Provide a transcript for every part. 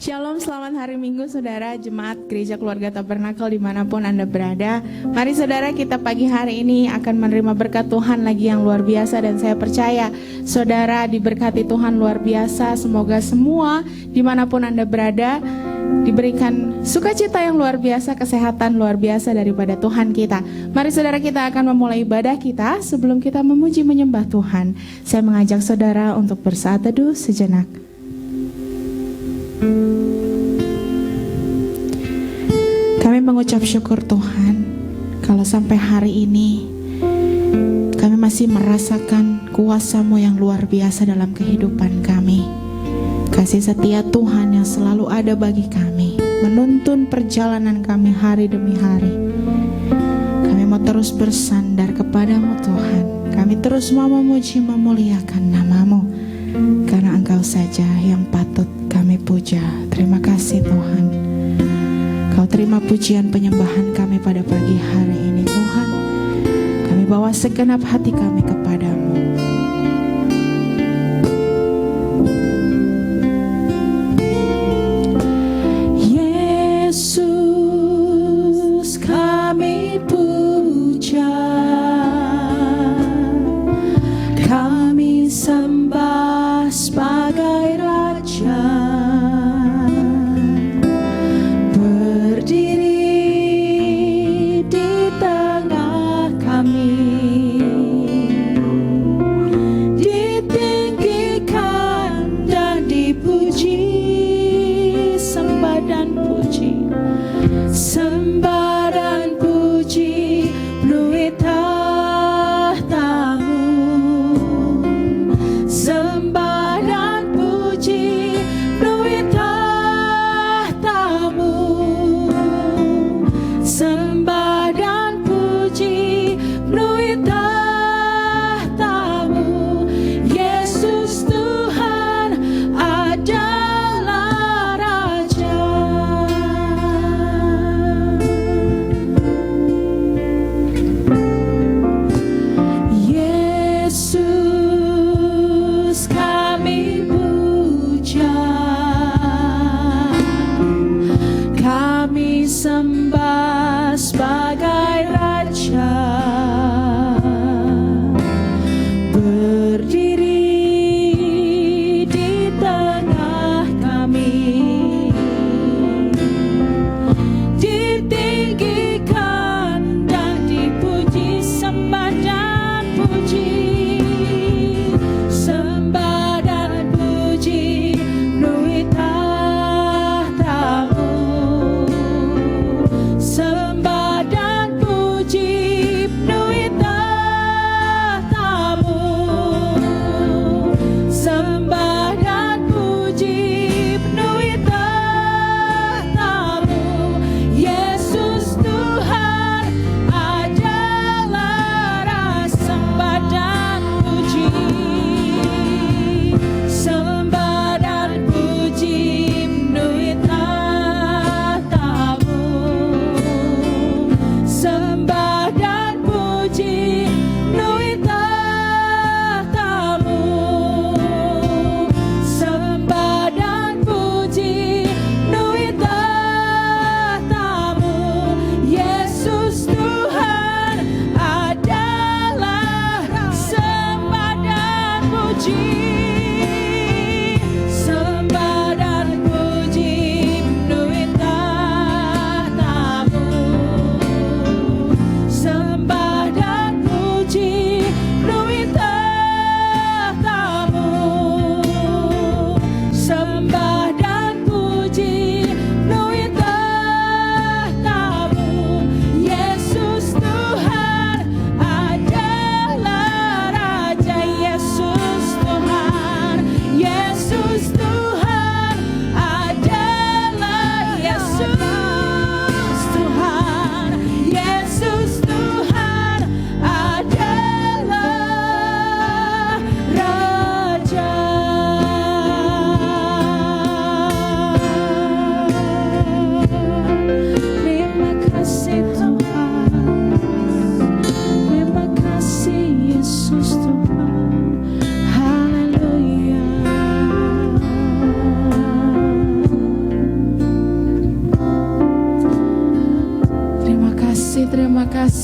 Shalom, selamat hari Minggu saudara, jemaat Gereja Keluarga Tabernakel dimanapun Anda berada. Mari saudara, kita pagi hari ini akan menerima berkat Tuhan lagi yang luar biasa. Dan saya percaya saudara diberkati Tuhan luar biasa. Semoga semua dimanapun Anda berada diberikan sukacita yang luar biasa, kesehatan luar biasa daripada Tuhan kita. Mari saudara, kita akan memulai ibadah kita. Sebelum kita memuji menyembah Tuhan, saya mengajak saudara untuk bersaat teduh sejenak. Kami mengucap syukur Tuhan, kalau sampai hari ini kami masih merasakan kuasa-Mu yang luar biasa dalam kehidupan kami. Kasih setia Tuhan yang selalu ada bagi kami, menuntun perjalanan kami hari demi hari. Kami mau terus bersandar kepadamu Tuhan. Kami terus mau memuji memuliakan nama-Mu, karena Engkau saja yang patut kami puja. Terima kasih Tuhan. Kau terima pujian penyembahan kami pada pagi hari ini Tuhan. Kami bawa segenap hati kami kepadamu. Yesus kami puja, kami sembah sebagai Raja. Berdiri di tengah kami,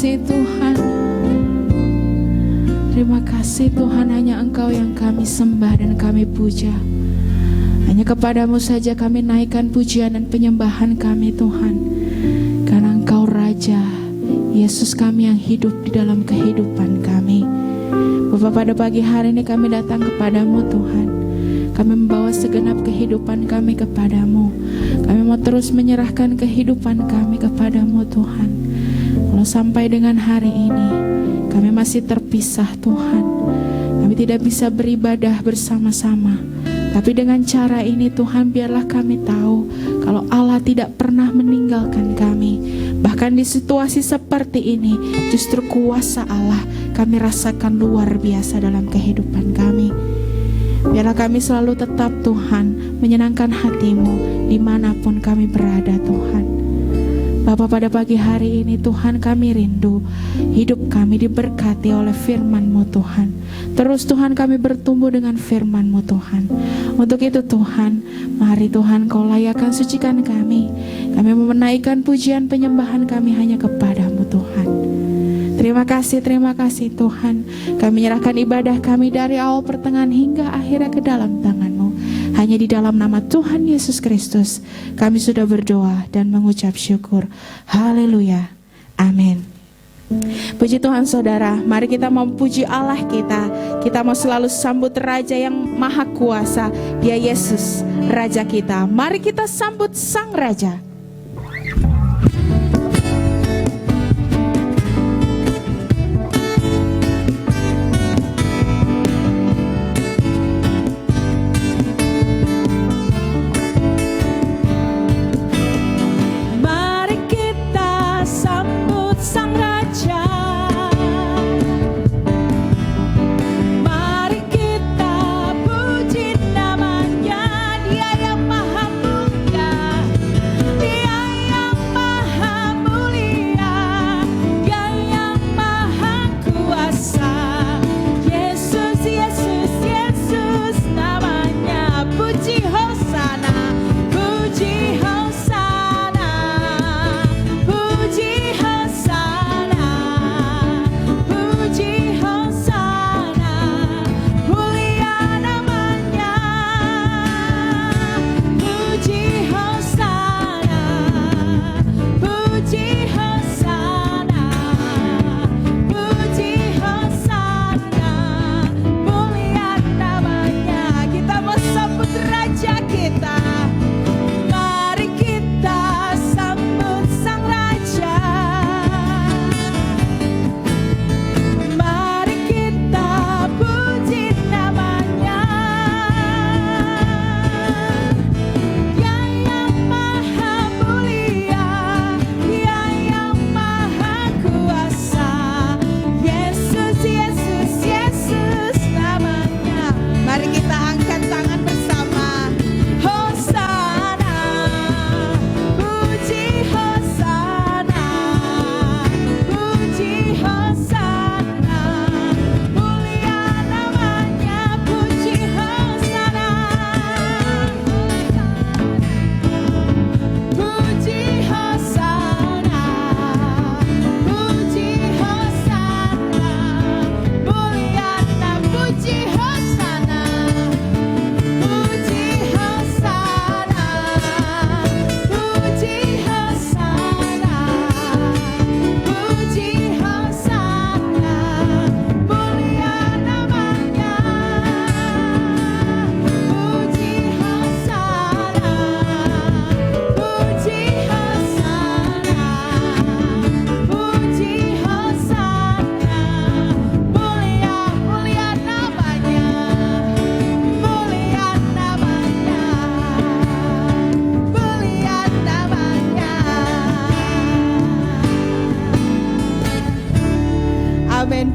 kasih Tuhan. Terima kasih Tuhan, hanya Engkau yang kami sembah dan kami puja. Hanya kepadamu saja kami naikkan pujian dan penyembahan kami Tuhan. Karena Engkau Raja, Yesus kami yang hidup di dalam kehidupan kami. Bapa, pada pagi hari ini kami datang kepadamu Tuhan. Kami membawa segenap kehidupan kami kepadamu. Kami mau terus menyerahkan kehidupan kami kepadamu Tuhan. Kalau sampai dengan hari ini kami masih terpisah Tuhan, kami tidak bisa beribadah bersama-sama. Tapi dengan cara ini Tuhan, biarlah kami tahu kalau Allah tidak pernah meninggalkan kami. Bahkan di situasi seperti ini, justru kuasa Allah kami rasakan luar biasa dalam kehidupan kami. Biarlah kami selalu tetap Tuhan menyenangkan hati-Mu dimanapun kami berada Tuhan. Bapa, pada pagi hari ini Tuhan kami rindu hidup kami diberkati oleh firman-Mu Tuhan. Terus Tuhan kami bertumbuh dengan firman-Mu Tuhan. Untuk itu Tuhan, mari Tuhan Kau layakkan sucikan kami. Kami menaikkan pujian penyembahan kami hanya kepadamu Tuhan. Terima kasih Tuhan. Kami menyerahkan ibadah kami dari awal pertengahan hingga akhirnya ke dalam tangan-Mu. Hanya di dalam nama Tuhan Yesus Kristus kami sudah berdoa dan mengucap syukur. Haleluya. Amin. Puji Tuhan saudara, mari kita memuji Allah kita. Kita mau selalu sambut Raja yang Maha Kuasa. Dia Yesus, Raja kita. Mari kita sambut Sang Raja.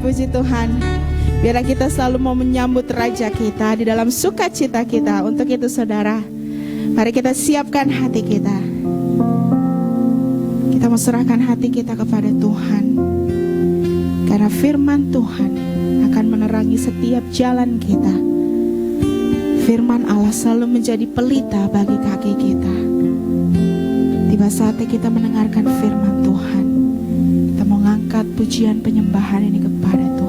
Puji Tuhan. Biarlah kita selalu mau menyambut Raja kita di dalam sukacita kita. Untuk itu saudara, mari kita siapkan hati kita. Kita mau serahkan hati kita kepada Tuhan. Karena firman Tuhan akan menerangi setiap jalan kita. Firman Allah selalu menjadi pelita bagi kaki kita. Tiba saatnya kita mendengarkan firman Tuhan. Kita mau mengangkat pujian penyembahan ini kepada Tuhan.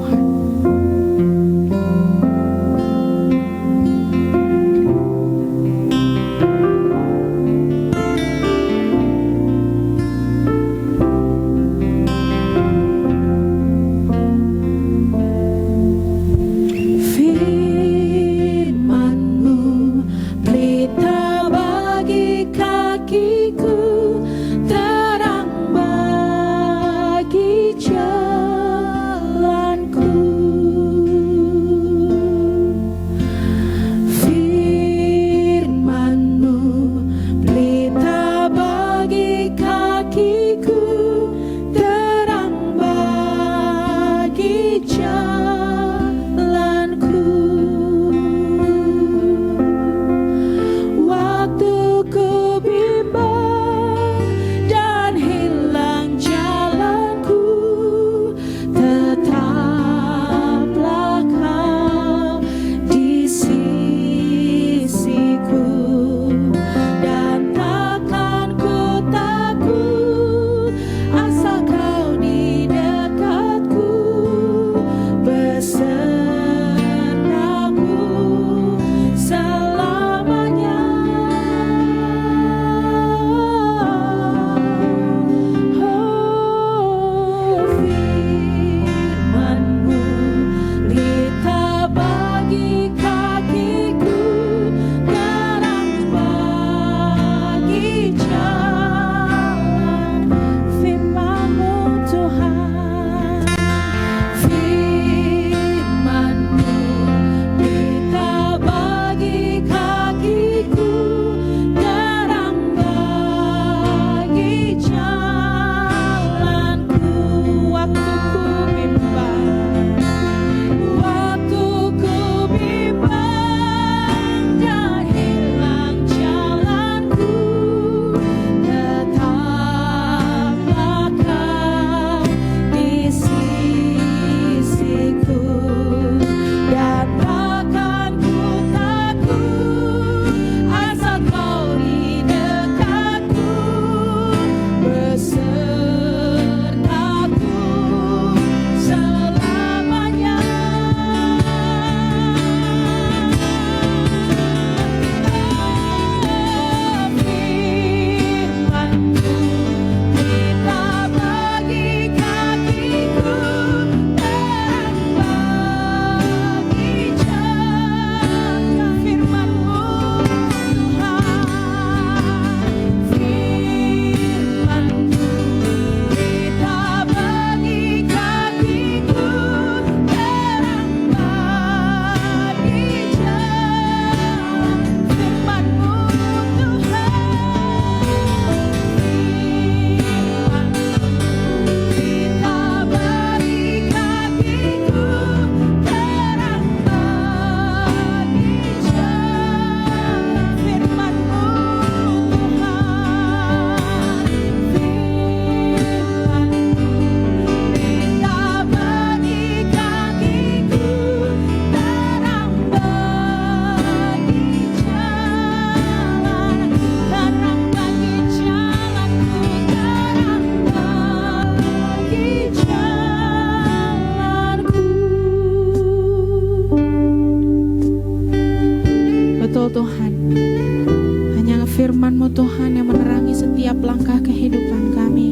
firman-Mu Tuhan yang menerangi setiap langkah kehidupan kami.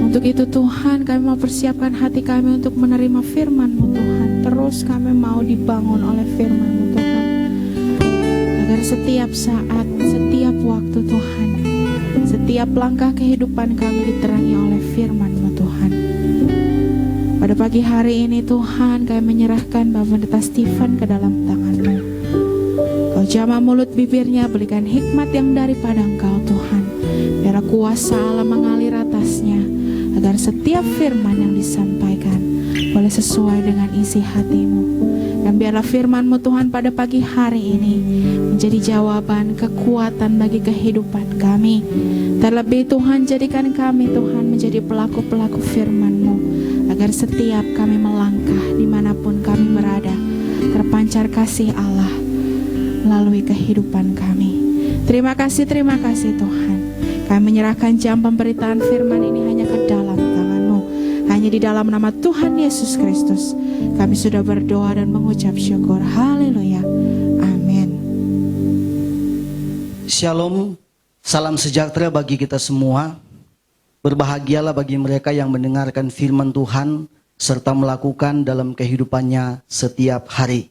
Untuk itu Tuhan, kami mau persiapkan hati kami untuk menerima firman-Mu Tuhan. Terus kami mau dibangun oleh firman-Mu Tuhan, agar setiap saat, setiap waktu Tuhan, setiap langkah kehidupan kami diterangi oleh firman-Mu Tuhan. Pada pagi hari ini Tuhan, kami menyerahkan Bapak Pendeta Stephen ke dalam tangan-Mu. Kau jamah mulut bibirnya, berikan hikmat yang daripada Engkau Tuhan. Biar kuasa Allah mengalir atasnya, agar setiap firman yang disampaikan boleh sesuai dengan isi hati-Mu. Dan biarlah firman-Mu Tuhan pada pagi hari ini menjadi jawaban, kekuatan bagi kehidupan kami. Terlebih Tuhan, jadikan kami Tuhan menjadi pelaku-pelaku firman-Mu, agar setiap kami melangkah dimanapun kami berada, terpancar kasih Allah melalui kehidupan kami. Terima kasih Tuhan. Kami menyerahkan jam pemberitaan firman ini hanya ke dalam Hanya di dalam nama Tuhan Yesus Kristus kami sudah berdoa dan mengucap syukur. Haleluya. Amin. Shalom, salam sejahtera bagi kita semua. Berbahagialah bagi mereka yang mendengarkan firman Tuhan serta melakukan dalam kehidupannya setiap hari.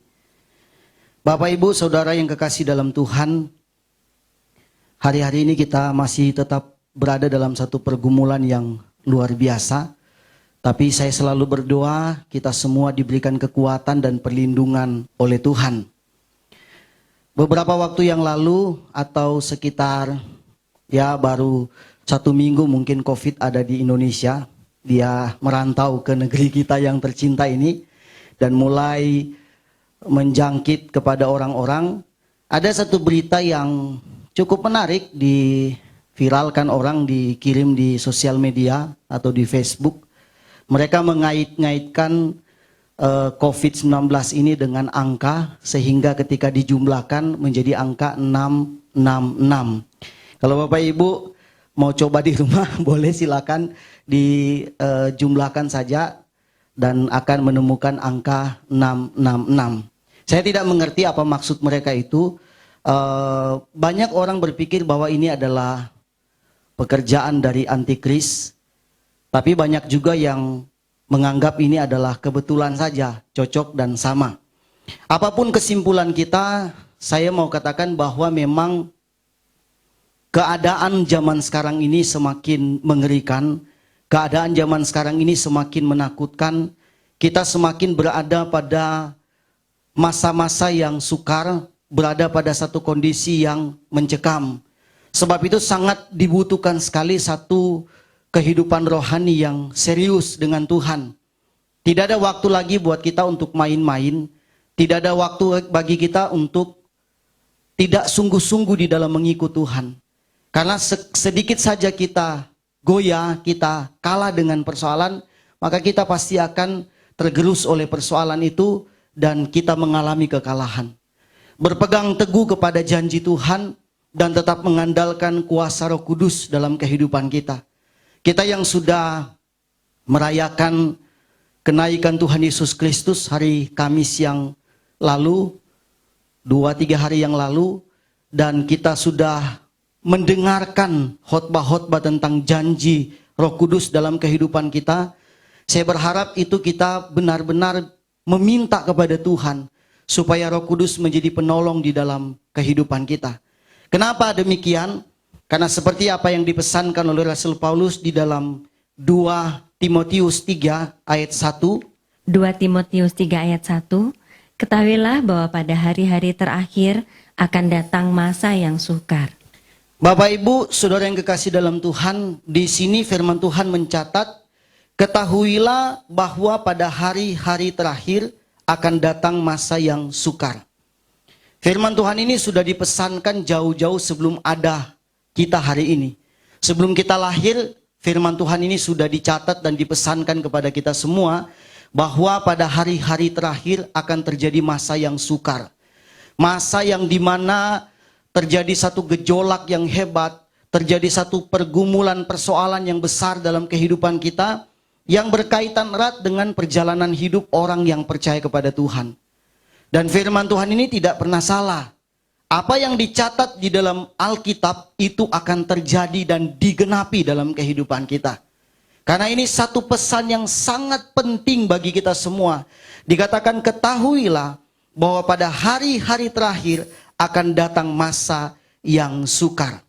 Bapak, Ibu, Saudara yang kekasih dalam Tuhan, hari-hari ini kita masih tetap berada dalam satu pergumulan yang luar biasa. Tapi saya selalu berdoa kita semua diberikan kekuatan dan perlindungan oleh Tuhan. Beberapa waktu yang lalu atau sekitar baru 1 minggu mungkin COVID ada di Indonesia. Dia merantau ke negeri kita yang tercinta ini dan mulai menjangkit kepada orang-orang. Ada satu berita yang cukup menarik diviralkan orang, dikirim di sosial media atau di Facebook. Mereka mengait-ngaitkan COVID-19 ini dengan angka sehingga ketika dijumlahkan menjadi angka 666. Kalau Bapak Ibu mau coba di rumah boleh silakan dijumlahkan saja dan akan menemukan angka 666. Saya tidak mengerti apa maksud mereka itu. Banyak orang berpikir bahwa ini adalah pekerjaan dari antikris, tapi banyak juga yang menganggap ini adalah kebetulan saja, cocok dan sama. Apapun kesimpulan kita, saya mau katakan bahwa memang keadaan zaman sekarang ini semakin mengerikan. Keadaan zaman sekarang ini semakin menakutkan. Kita semakin berada pada masa-masa yang sukar, berada pada satu kondisi yang mencekam. Sebab itu sangat dibutuhkan sekali satu kehidupan rohani yang serius dengan Tuhan. Tidak ada waktu lagi buat kita untuk main-main. Tidak ada waktu bagi kita untuk tidak sungguh-sungguh di dalam mengikut Tuhan. Karena sedikit saja kita goyah, kita kalah dengan persoalan, maka kita pasti akan tergerus oleh persoalan itu dan kita mengalami kekalahan. Berpegang teguh kepada janji Tuhan dan tetap mengandalkan kuasa Roh Kudus dalam kehidupan kita. Kita yang sudah merayakan kenaikan Tuhan Yesus Kristus hari Kamis yang lalu, 2-3 hari yang lalu, dan kita sudah mendengarkan khotbah-khotbah tentang janji Roh Kudus dalam kehidupan kita. Saya berharap itu kita benar-benar meminta kepada Tuhan supaya Roh Kudus menjadi penolong di dalam kehidupan kita. Kenapa demikian? Karena seperti apa yang dipesankan oleh Rasul Paulus di dalam 2 Timotius 3 ayat 1. 2 Timotius 3 ayat 1. Ketahuilah bahwa pada hari-hari terakhir akan datang masa yang sukar. Bapak Ibu, Saudara yang kekasih dalam Tuhan, di sini firman Tuhan mencatat, ketahuilah bahwa pada hari-hari terakhir akan datang masa yang sukar. Firman Tuhan ini sudah dipesankan jauh-jauh sebelum ada kita hari ini. Sebelum kita lahir, firman Tuhan ini sudah dicatat dan dipesankan kepada kita semua bahwa pada hari-hari terakhir akan terjadi masa yang sukar. Masa yang dimana terjadi satu gejolak yang hebat, terjadi satu pergumulan persoalan yang besar dalam kehidupan kita yang berkaitan erat dengan perjalanan hidup orang yang percaya kepada Tuhan. Dan firman Tuhan ini tidak pernah salah. Apa yang dicatat di dalam Alkitab itu akan terjadi dan digenapi dalam kehidupan kita. Karena ini satu pesan yang sangat penting bagi kita semua. Dikatakan ketahuilah bahwa pada hari-hari terakhir akan datang masa yang sukar.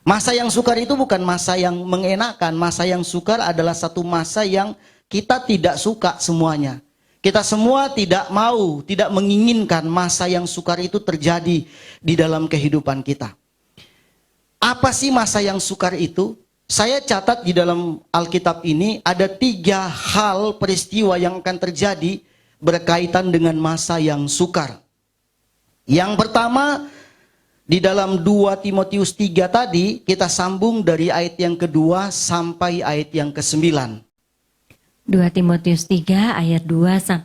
Masa yang sukar itu bukan masa yang mengenakan. Masa yang sukar adalah satu masa yang kita tidak suka semuanya. Kita semua tidak mau, tidak menginginkan masa yang sukar itu terjadi di dalam kehidupan kita. Apa sih masa yang sukar itu? Saya catat di dalam Alkitab ini ada 3 hal peristiwa yang akan terjadi berkaitan dengan masa yang sukar. Yang pertama, di dalam 2 Timotius 3 tadi, kita sambung dari ayat yang kedua sampai ayat yang ke-9. 2 Timotius 3 ayat 2-9.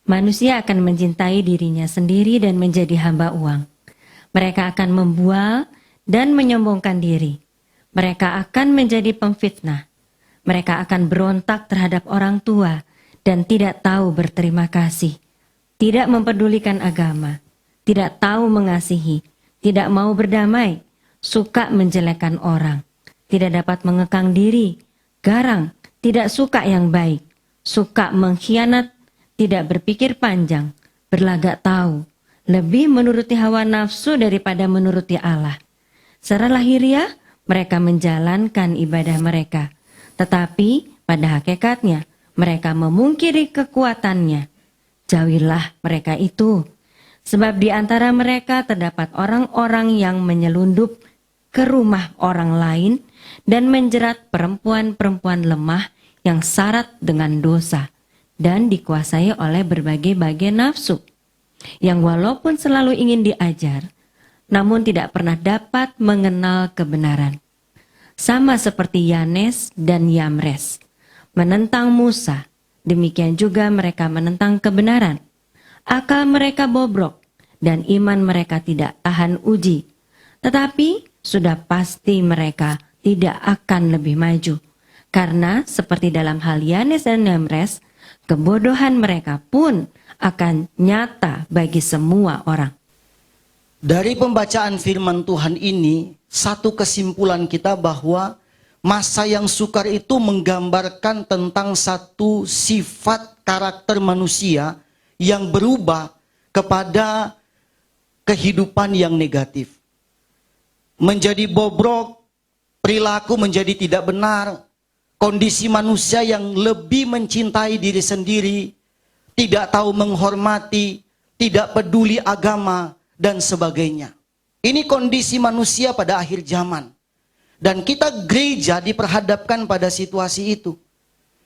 Manusia akan mencintai dirinya sendiri dan menjadi hamba uang. Mereka akan membual dan menyombongkan diri. Mereka akan menjadi pemfitnah. Mereka akan berontak terhadap orang tua dan tidak tahu berterima kasih, tidak mempedulikan agama, tidak tahu mengasihi, tidak mau berdamai, suka menjelekkan orang, tidak dapat mengekang diri, garang, tidak suka yang baik, suka mengkhianat, tidak berpikir panjang, berlagak tahu, lebih menuruti hawa nafsu daripada menuruti Allah. Secara lahiriah, mereka menjalankan ibadah mereka, tetapi pada hakikatnya mereka memungkiri kekuatannya. Jauhilah mereka itu, sebab di antara mereka terdapat orang-orang yang menyelundup ke rumah orang lain dan menjerat perempuan-perempuan lemah yang syarat dengan dosa dan dikuasai oleh berbagai-bagai nafsu, yang walaupun selalu ingin diajar, namun tidak pernah dapat mengenal kebenaran. Sama seperti Yanes dan Yamres menentang Musa, demikian juga mereka menentang kebenaran. Akal mereka bobrok dan iman mereka tidak tahan uji. Tetapi sudah pasti mereka tidak akan lebih maju. Karena seperti dalam hal Yanes dan Yamres, kebodohan mereka pun akan nyata bagi semua orang. Dari pembacaan firman Tuhan ini, satu kesimpulan kita bahwa masa yang sukar itu menggambarkan tentang satu sifat karakter manusia yang berubah kepada kehidupan yang negatif. Menjadi bobrok, perilaku menjadi tidak benar, kondisi manusia yang lebih mencintai diri sendiri, tidak tahu menghormati, tidak peduli agama, dan sebagainya. Ini kondisi manusia pada akhir zaman. Dan kita gereja diperhadapkan pada situasi itu.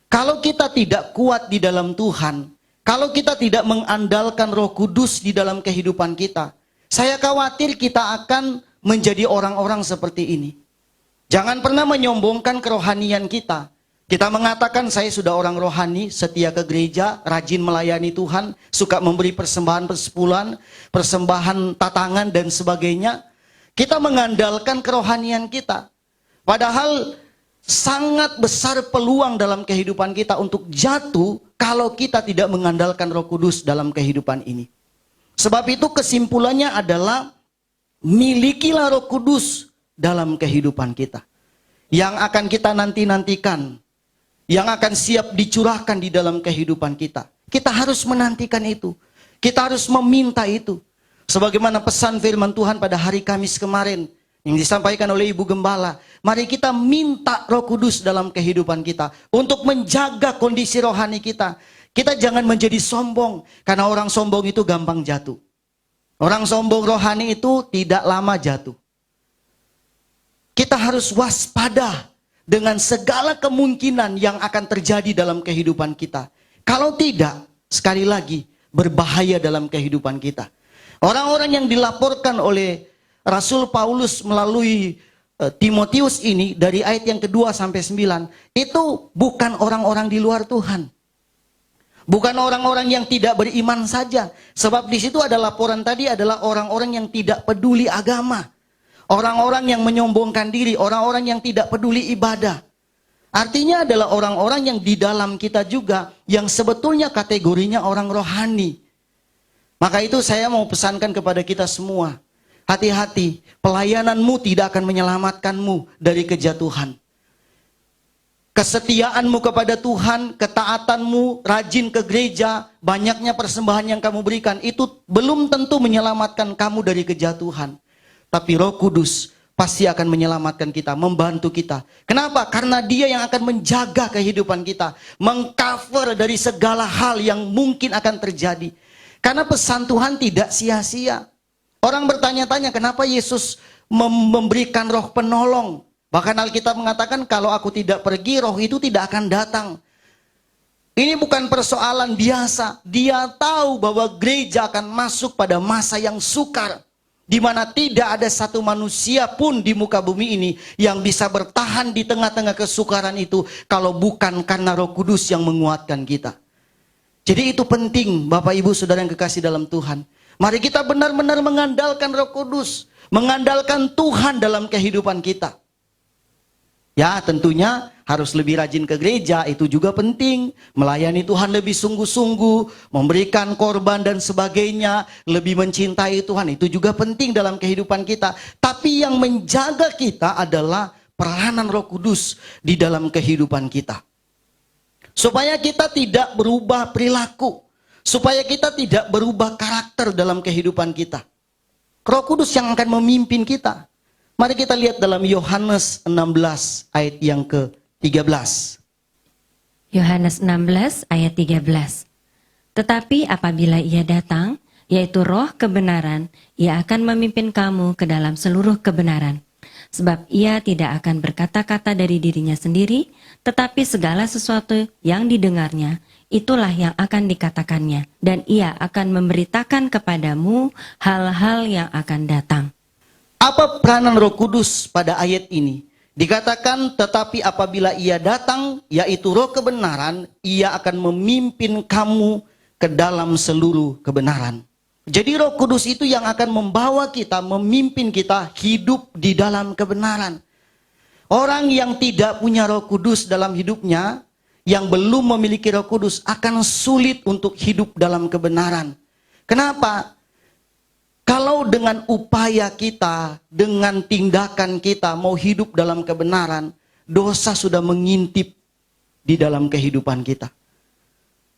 Kalau kita tidak kuat di dalam Tuhan, kalau kita tidak mengandalkan Roh Kudus di dalam kehidupan kita, saya khawatir kita akan menjadi orang-orang seperti ini. Jangan pernah menyombongkan kerohanian kita. Kita mengatakan saya sudah orang rohani, setia ke gereja, rajin melayani Tuhan, suka memberi persembahan persepuluhan, persembahan tatangan dan sebagainya. Kita mengandalkan kerohanian kita. Padahal sangat besar peluang dalam kehidupan kita untuk jatuh kalau kita tidak mengandalkan Roh Kudus dalam kehidupan ini. Sebab itu kesimpulannya adalah milikilah Roh Kudus dalam kehidupan kita. Yang akan kita nanti-nantikan, yang akan siap dicurahkan di dalam kehidupan kita. Kita harus menantikan itu. Kita harus meminta itu. Sebagaimana pesan firman Tuhan pada hari Kamis kemarin yang disampaikan oleh Ibu Gembala. Mari kita minta Roh Kudus dalam kehidupan kita untuk menjaga kondisi rohani kita. Kita jangan menjadi sombong, karena orang sombong itu gampang jatuh. Orang sombong rohani itu tidak lama jatuh. Kita harus waspada dengan segala kemungkinan yang akan terjadi dalam kehidupan kita. Kalau tidak, sekali lagi, berbahaya dalam kehidupan kita. Orang-orang yang dilaporkan oleh Rasul Paulus melalui Timotius ini, dari ayat yang kedua sampai 9, itu bukan orang-orang di luar Tuhan. Bukan orang-orang yang tidak beriman saja. Sebab di situ ada laporan tadi adalah orang-orang yang tidak peduli agama. Orang-orang yang menyombongkan diri, orang-orang yang tidak peduli ibadah. Artinya adalah orang-orang yang di dalam kita juga, yang sebetulnya kategorinya orang rohani. Maka itu saya mau pesankan kepada kita semua. Hati-hati, pelayananmu tidak akan menyelamatkanmu dari kejatuhan. Kesetiaanmu kepada Tuhan, ketaatanmu, rajin ke gereja, banyaknya persembahan yang kamu berikan, itu belum tentu menyelamatkan kamu dari kejatuhan. Tapi Roh Kudus pasti akan menyelamatkan kita, membantu kita. Kenapa? Karena Dia yang akan menjaga kehidupan kita, mengcover dari segala hal yang mungkin akan terjadi. Karena pesan Tuhan tidak sia-sia. Orang bertanya-tanya, kenapa Yesus memberikan roh penolong? Bahkan Alkitab mengatakan, kalau aku tidak pergi, roh itu tidak akan datang. Ini bukan persoalan biasa. Dia tahu bahwa gereja akan masuk pada masa yang sukar, di mana tidak ada satu manusia pun di muka bumi ini yang bisa bertahan di tengah-tengah kesukaran itu kalau bukan karena Roh Kudus yang menguatkan kita. Jadi itu penting, Bapak Ibu Saudara yang kekasih dalam Tuhan. Mari kita benar-benar mengandalkan Roh Kudus, mengandalkan Tuhan dalam kehidupan kita. Ya, tentunya harus lebih rajin ke gereja, itu juga penting. Melayani Tuhan lebih sungguh-sungguh, memberikan korban dan sebagainya, lebih mencintai Tuhan, itu juga penting dalam kehidupan kita. Tapi yang menjaga kita adalah peranan Roh Kudus di dalam kehidupan kita. Supaya kita tidak berubah perilaku, supaya kita tidak berubah karakter dalam kehidupan kita. Roh Kudus yang akan memimpin kita. Mari kita lihat dalam Yohanes 16 ayat yang ke-13. Yohanes 16 ayat 13. Tetapi apabila ia datang, yaitu Roh kebenaran, ia akan memimpin kamu ke dalam seluruh kebenaran. Sebab ia tidak akan berkata-kata dari dirinya sendiri, tetapi segala sesuatu yang didengarnya, itulah yang akan dikatakannya. Dan ia akan memberitakan kepadamu hal-hal yang akan datang. Apa peranan Roh Kudus pada ayat ini? Dikatakan, tetapi apabila ia datang, yaitu Roh kebenaran, ia akan memimpin kamu ke dalam seluruh kebenaran. Jadi Roh Kudus itu yang akan membawa kita, memimpin kita hidup di dalam kebenaran. Orang yang tidak punya Roh Kudus dalam hidupnya, yang belum memiliki Roh Kudus, akan sulit untuk hidup dalam kebenaran. Kenapa? Kalau dengan upaya kita, dengan tindakan kita mau hidup dalam kebenaran, dosa sudah mengintip di dalam kehidupan kita.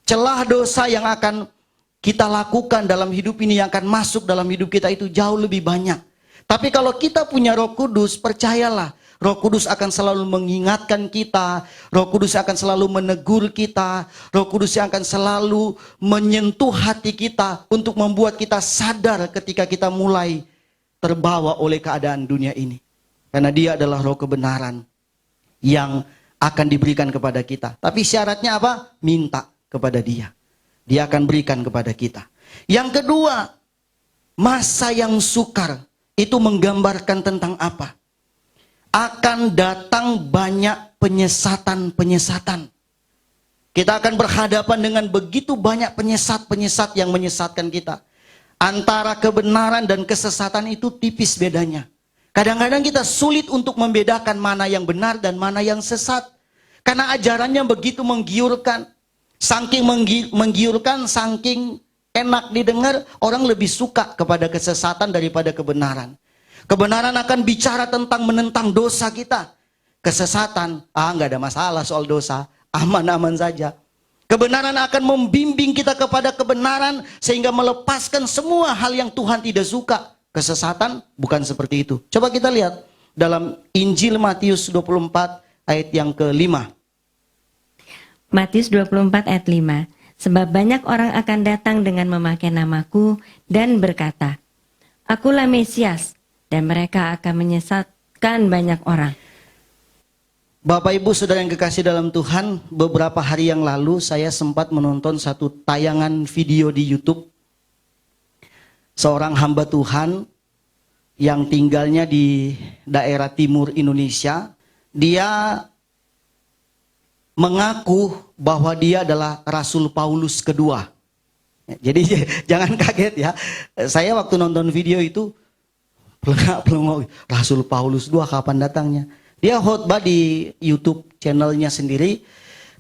Celah dosa yang akan kita lakukan dalam hidup ini, yang akan masuk dalam hidup kita itu jauh lebih banyak. Tapi kalau kita punya Roh Kudus, percayalah, Roh Kudus akan selalu mengingatkan kita, Roh Kudus akan selalu menegur kita, Roh Kudus yang akan selalu menyentuh hati kita untuk membuat kita sadar ketika kita mulai terbawa oleh keadaan dunia ini. Karena dia adalah Roh kebenaran yang akan diberikan kepada kita. Tapi syaratnya apa? Minta kepada dia. Dia akan berikan kepada kita. Yang kedua, masa yang sukar itu menggambarkan tentang apa? Akan datang banyak penyesatan-penyesatan. Kita akan berhadapan dengan begitu banyak penyesat-penyesat yang menyesatkan kita. Antara kebenaran dan kesesatan itu tipis bedanya. Kadang-kadang kita sulit untuk membedakan mana yang benar dan mana yang sesat. Karena ajarannya begitu menggiurkan. Saking menggiurkan, saking enak didengar, orang lebih suka kepada kesesatan daripada kebenaran. Kebenaran akan bicara tentang menentang dosa kita. Kesesatan, nggak ada masalah soal dosa, aman-aman saja. Kebenaran akan membimbing kita kepada kebenaran sehingga melepaskan semua hal yang Tuhan tidak suka. Kesesatan bukan seperti itu. Coba kita lihat dalam Injil Matius 24 ayat yang ke-5. Matius 24 ayat 5. Sebab banyak orang akan datang dengan memakai namaku dan berkata, Akulah Mesias, dan mereka akan menyesatkan banyak orang. Bapak Ibu Saudara yang kekasih dalam Tuhan, beberapa hari yang lalu saya sempat menonton satu tayangan video di YouTube. Seorang hamba Tuhan yang tinggalnya di daerah timur Indonesia, dia mengaku bahwa dia adalah Rasul Paulus kedua. Jadi jangan kaget ya. Saya waktu nonton video itu pelengak-pelengok, Rasul Paulus II kapan datangnya? Dia khotbah di YouTube channelnya sendiri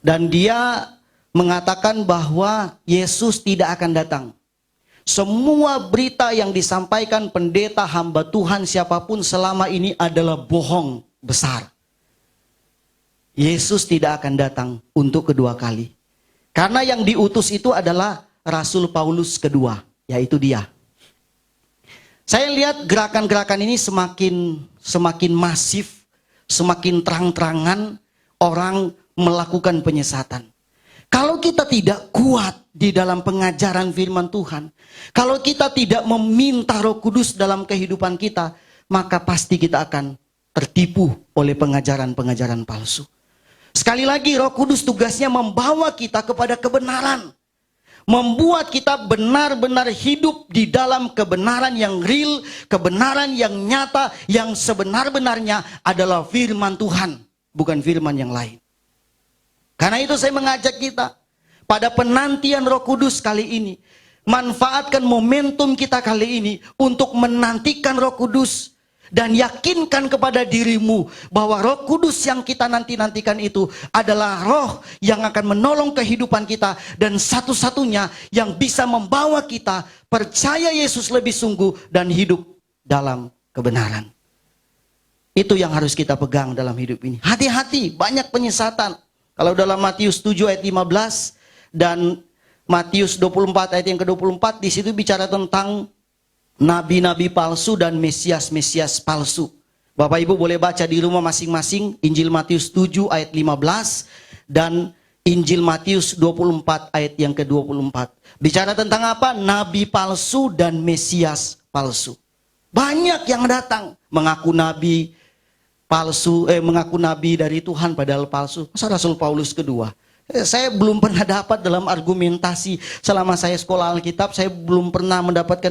dan dia mengatakan bahwa Yesus tidak akan datang. Semua berita yang disampaikan pendeta, hamba Tuhan, siapapun selama ini adalah bohong besar. Yesus tidak akan datang untuk kedua kali. Karena yang diutus itu adalah Rasul Paulus kedua, yaitu dia. Saya lihat gerakan-gerakan ini semakin masif, semakin terang-terangan orang melakukan penyesatan. Kalau kita tidak kuat di dalam pengajaran firman Tuhan, kalau kita tidak meminta Roh Kudus dalam kehidupan kita, maka pasti kita akan tertipu oleh pengajaran-pengajaran palsu. Sekali lagi, Roh Kudus tugasnya membawa kita kepada kebenaran. Membuat kita benar-benar hidup di dalam kebenaran yang real, kebenaran yang nyata, yang sebenar-benarnya adalah firman Tuhan, bukan firman yang lain. Karena itu saya mengajak kita pada penantian Roh Kudus kali ini, manfaatkan momentum kita kali ini untuk menantikan Roh Kudus. Dan yakinkan kepada dirimu bahwa Roh Kudus yang kita nantikan itu adalah roh yang akan menolong kehidupan kita. Dan satu-satunya yang bisa membawa kita percaya Yesus lebih sungguh dan hidup dalam kebenaran. Itu yang harus kita pegang dalam hidup ini. Hati-hati, banyak penyesatan. Kalau dalam Matius 7 ayat 15 dan Matius 24 ayat yang ke-24, di situ bicara tentang nabi-nabi palsu dan mesias-mesias palsu. Bapak Ibu boleh baca di rumah masing-masing Injil Matius 7 ayat 15 dan Injil Matius 24 ayat yang ke-24. Bicara tentang apa? Nabi palsu dan mesias palsu. Banyak yang datang mengaku nabi palsu, mengaku nabi dari Tuhan padahal palsu. Masa Rasul Paulus kedua? Saya belum pernah dapat dalam argumentasi selama saya sekolah Alkitab, saya belum pernah mendapatkan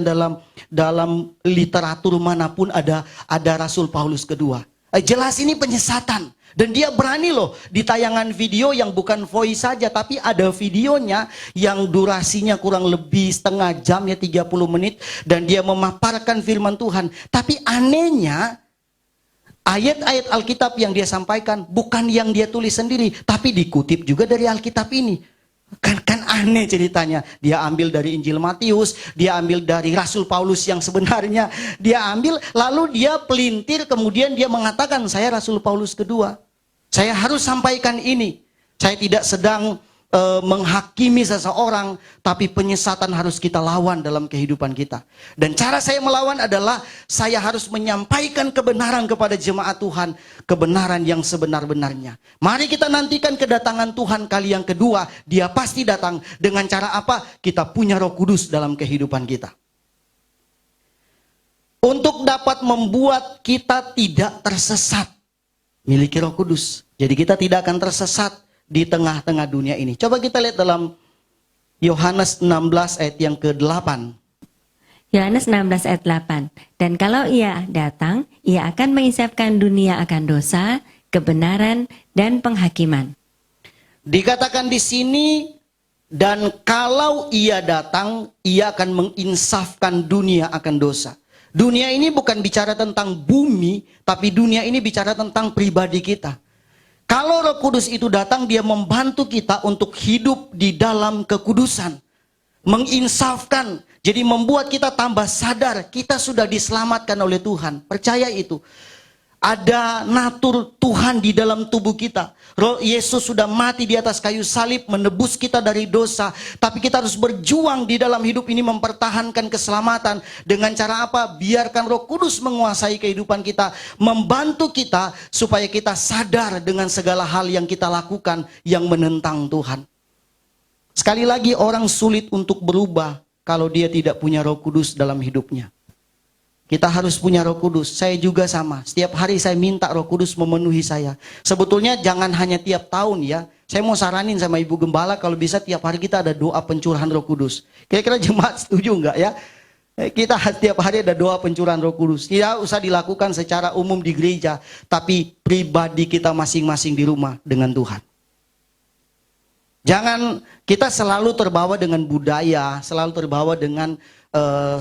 dalam literatur manapun ada Rasul Paulus kedua. Jelas ini penyesatan. Dan dia berani loh di tayangan video yang bukan voice saja, tapi ada videonya yang durasinya kurang lebih setengah jam ya 30 menit. Dan dia memaparkan firman Tuhan. Tapi anehnya ayat-ayat Alkitab yang dia sampaikan bukan yang dia tulis sendiri, tapi dikutip juga dari Alkitab ini. Kan aneh ceritanya. Dia ambil dari Injil Matius, dia ambil dari Rasul Paulus yang sebenarnya. Dia ambil, lalu dia pelintir, kemudian dia mengatakan, saya Rasul Paulus kedua. Saya harus sampaikan ini. Saya tidak sedang menghakimi seseorang, tapi penyesatan harus kita lawan dalam kehidupan kita. Dan cara saya melawan adalah saya harus menyampaikan kebenaran kepada jemaat Tuhan, kebenaran yang sebenar-benarnya. Mari kita nantikan kedatangan Tuhan kali yang kedua. Dia pasti datang dengan cara apa? Kita punya Roh Kudus dalam kehidupan kita. Untuk dapat membuat kita tidak tersesat, miliki Roh Kudus. Jadi kita tidak akan tersesat di tengah-tengah dunia ini. Coba kita lihat dalam Yohanes 16 ayat yang ke-8. Yohanes 16 ayat 8. Dan kalau ia datang, ia akan mengisapkan dunia akan dosa, kebenaran, dan penghakiman. Dikatakan di sini, dan kalau ia datang, ia akan menginsafkan dunia akan dosa. Dunia ini bukan bicara tentang bumi, tapi dunia ini bicara tentang pribadi kita. Kalau Roh Kudus itu datang, dia membantu kita untuk hidup di dalam kekudusan. Menginsafkan, jadi membuat kita tambah sadar, kita sudah diselamatkan oleh Tuhan. Percaya itu. Ada natur Tuhan di dalam tubuh kita. Roh Yesus sudah mati di atas kayu salib, menebus kita dari dosa. Tapi kita harus berjuang di dalam hidup ini mempertahankan keselamatan. Dengan cara apa? Biarkan Roh Kudus menguasai kehidupan kita. Membantu kita supaya kita sadar dengan segala hal yang kita lakukan yang menentang Tuhan. Sekali lagi, orang sulit untuk berubah kalau dia tidak punya Roh Kudus dalam hidupnya. Kita harus punya Roh Kudus. Saya juga sama. Setiap hari saya minta Roh Kudus memenuhi saya. Sebetulnya jangan hanya tiap tahun ya. Saya mau saranin sama Ibu Gembala, kalau bisa tiap hari kita ada doa pencurahan Roh Kudus. Kira-kira jemaat setuju enggak ya? Kita setiap hari ada doa pencurahan Roh Kudus. Tidak usah dilakukan secara umum di gereja, tapi pribadi kita masing-masing di rumah dengan Tuhan. Jangan kita selalu terbawa dengan budaya, selalu terbawa dengan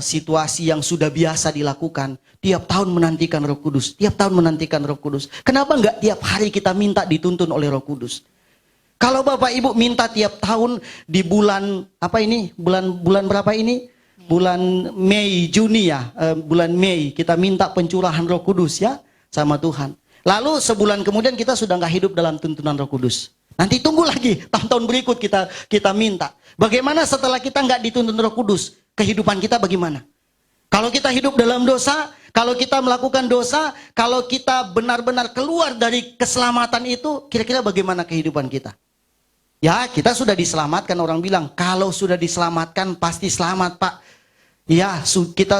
situasi yang sudah biasa dilakukan. Tiap tahun menantikan Roh Kudus, tiap tahun menantikan Roh Kudus. Kenapa enggak tiap hari kita minta dituntun oleh Roh Kudus? Kalau Bapak Ibu minta tiap tahun di bulan apa ini? Bulan berapa ini? Bulan Mei, Juni ya. Bulan Mei kita minta pencurahan Roh Kudus ya sama Tuhan. Lalu sebulan kemudian kita sudah enggak hidup dalam tuntunan Roh Kudus. Nanti tunggu lagi, tahun-tahun berikut kita minta. Bagaimana setelah kita nggak dituntun Roh Kudus? Kehidupan kita bagaimana? Kalau kita hidup dalam dosa, kalau kita melakukan dosa, kalau kita benar-benar keluar dari keselamatan itu, kira-kira bagaimana kehidupan kita? Ya, kita sudah diselamatkan, orang bilang, kalau sudah diselamatkan pasti selamat, Pak. Ya,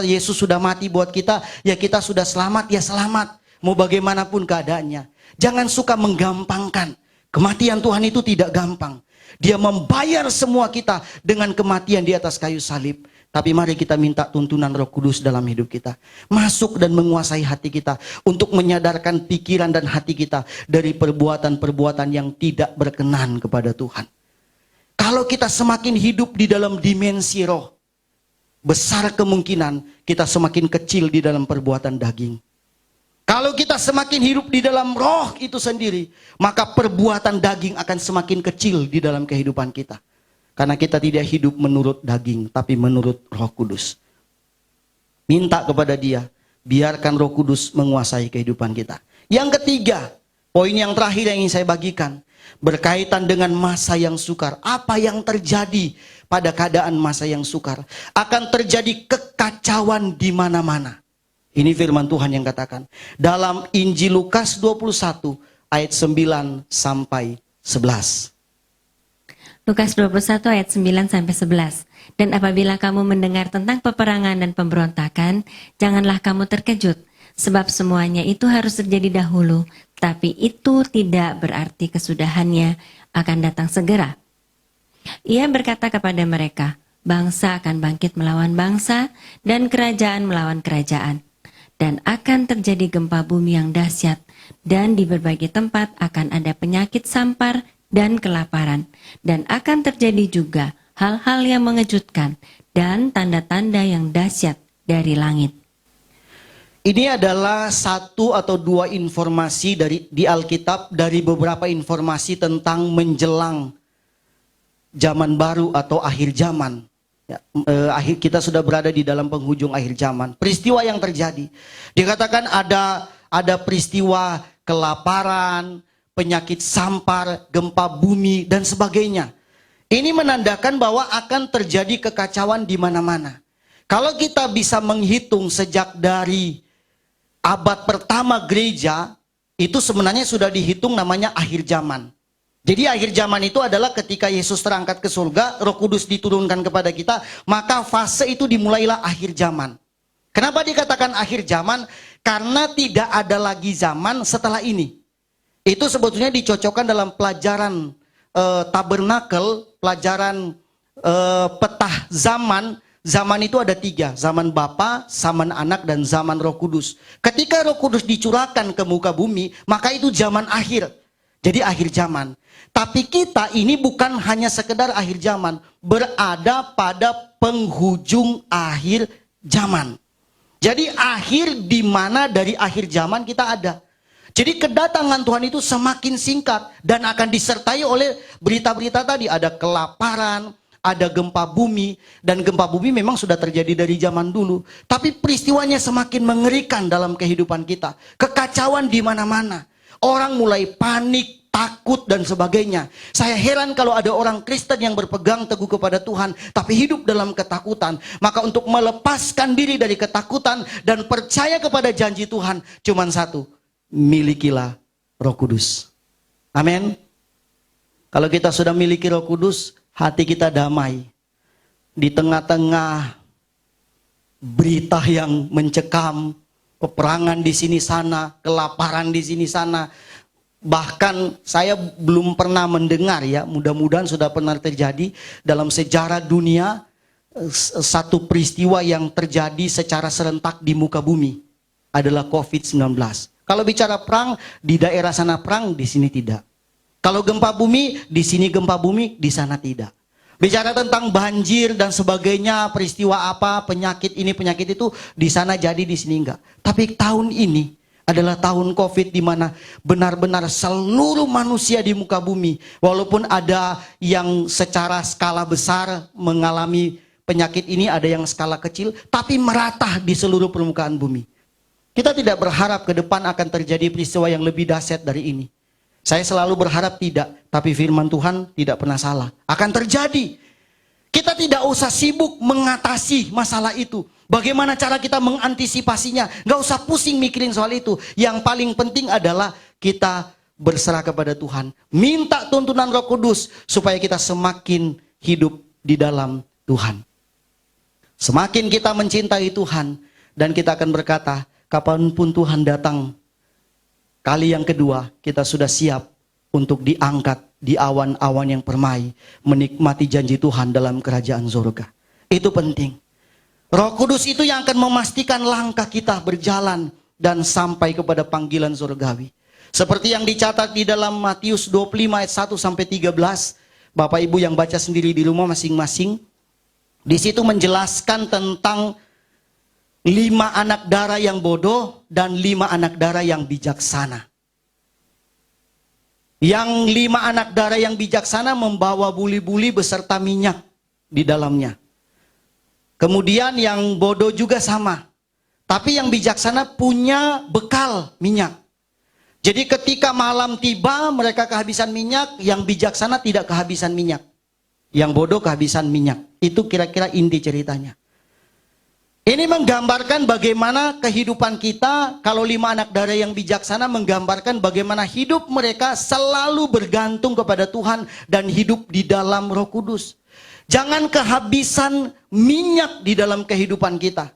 Yesus sudah mati buat kita, ya kita sudah selamat, ya selamat. Mau bagaimanapun keadaannya. Jangan suka menggampangkan. Kematian Tuhan itu tidak gampang. Dia membayar semua kita dengan kematian di atas kayu salib. Tapi mari kita minta tuntunan Roh Kudus dalam hidup kita. Masuk dan menguasai hati kita. Untuk menyadarkan pikiran dan hati kita dari perbuatan-perbuatan yang tidak berkenan kepada Tuhan. Kalau kita semakin hidup di dalam dimensi roh, besar kemungkinan kita semakin kecil di dalam perbuatan daging. Kalau kita semakin hidup di dalam roh itu sendiri, maka perbuatan daging akan semakin kecil di dalam kehidupan kita. Karena kita tidak hidup menurut daging, tapi menurut Roh Kudus. Minta kepada Dia, biarkan Roh Kudus menguasai kehidupan kita. Yang ketiga, poin yang terakhir yang ingin saya bagikan, berkaitan dengan masa yang sukar. Apa yang terjadi pada keadaan masa yang sukar? Akan terjadi kekacauan di mana-mana. Ini firman Tuhan yang katakan dalam Injil Lukas 21 ayat 9 sampai 11. Lukas 21 ayat 9 sampai 11. Dan apabila kamu mendengar tentang peperangan dan pemberontakan, janganlah kamu terkejut, sebab semuanya itu harus terjadi dahulu, tapi itu tidak berarti kesudahannya akan datang segera. Ia berkata kepada mereka, bangsa akan bangkit melawan bangsa dan kerajaan melawan kerajaan. Dan akan terjadi gempa bumi yang dahsyat, dan di berbagai tempat akan ada penyakit sampar dan kelaparan, dan akan terjadi juga hal-hal yang mengejutkan dan tanda-tanda yang dahsyat dari langit. Ini adalah satu atau dua informasi di Alkitab dari beberapa informasi tentang menjelang zaman baru atau akhir zaman. Ya, kita sudah berada di dalam penghujung akhir zaman. Peristiwa yang terjadi, dikatakan ada peristiwa kelaparan, penyakit sampar, gempa bumi dan sebagainya. Ini menandakan bahwa akan terjadi kekacauan di mana-mana. Kalau kita bisa menghitung sejak dari abad pertama gereja, itu sebenarnya sudah dihitung namanya akhir zaman. Jadi akhir zaman itu adalah ketika Yesus terangkat ke surga, Roh Kudus diturunkan kepada kita, maka fase itu dimulailah akhir zaman. Kenapa dikatakan akhir zaman? Karena tidak ada lagi zaman setelah ini. Itu sebetulnya dicocokkan dalam pelajaran tabernakel, pelajaran petah zaman. Zaman itu ada 3, zaman Bapa, zaman Anak, dan zaman Roh Kudus. Ketika Roh Kudus dicurahkan ke muka bumi, maka itu zaman akhir. Jadi akhir zaman. Tapi kita ini bukan hanya sekedar akhir zaman, berada pada penghujung akhir zaman. Jadi akhir di mana dari akhir zaman kita ada. Jadi kedatangan Tuhan itu semakin singkat dan akan disertai oleh berita-berita tadi. Ada kelaparan, ada gempa bumi, dan gempa bumi memang sudah terjadi dari zaman dulu. Tapi peristiwanya semakin mengerikan dalam kehidupan kita. Kekacauan di mana-mana. Orang mulai panik, takut dan sebagainya. Saya heran kalau ada orang Kristen yang berpegang teguh kepada Tuhan, tapi hidup dalam ketakutan. Maka untuk melepaskan diri dari ketakutan dan percaya kepada janji Tuhan, cuman satu, milikilah Roh Kudus. Amin. Kalau kita sudah miliki Roh Kudus, hati kita damai. Di tengah-tengah berita yang mencekam, peperangan di sini sana, kelaparan di sini sana. Bahkan saya belum pernah mendengar ya, mudah-mudahan sudah pernah terjadi dalam sejarah dunia, satu peristiwa yang terjadi secara serentak di muka bumi adalah COVID-19. Kalau bicara perang, di daerah sana perang, di sini tidak. Kalau gempa bumi, di sini gempa bumi, di sana tidak. Bicara tentang banjir dan sebagainya, peristiwa apa, penyakit ini, penyakit itu, di sana jadi, di sini enggak. Tapi tahun ini adalah tahun COVID di mana benar-benar seluruh manusia di muka bumi, walaupun ada yang secara skala besar mengalami penyakit ini, ada yang skala kecil, tapi merata di seluruh permukaan bumi. Kita tidak berharap ke depan akan terjadi peristiwa yang lebih dahsyat dari ini. Saya selalu berharap tidak, tapi firman Tuhan tidak pernah salah. Akan terjadi. Kita tidak usah sibuk mengatasi masalah itu. Bagaimana cara kita mengantisipasinya? Gak usah pusing mikirin soal itu. Yang paling penting adalah kita berserah kepada Tuhan. Minta tuntunan Roh Kudus supaya kita semakin hidup di dalam Tuhan. Semakin kita mencintai Tuhan dan kita akan berkata, kapanpun Tuhan datang, kali yang kedua, kita sudah siap untuk diangkat di awan-awan yang permai, menikmati janji Tuhan dalam kerajaan surga. Itu penting. Roh Kudus itu yang akan memastikan langkah kita berjalan dan sampai kepada panggilan surgawi. Seperti yang dicatat di dalam Matius 25 ayat 1 sampai 13. Bapak Ibu yang baca sendiri di rumah masing-masing. Di situ menjelaskan tentang 5 anak darah yang bodoh dan 5 anak darah yang bijaksana. Yang 5 anak darah yang bijaksana membawa buli-buli beserta minyak di dalamnya. Kemudian yang bodoh juga sama. Tapi yang bijaksana punya bekal minyak. Jadi ketika malam tiba mereka kehabisan minyak, yang bijaksana tidak kehabisan minyak. Yang bodoh kehabisan minyak. Itu kira-kira inti ceritanya. Ini menggambarkan bagaimana kehidupan kita, kalau 5 anak darah yang bijaksana menggambarkan bagaimana hidup mereka selalu bergantung kepada Tuhan dan hidup di dalam Roh Kudus. Jangan kehabisan minyak di dalam kehidupan kita.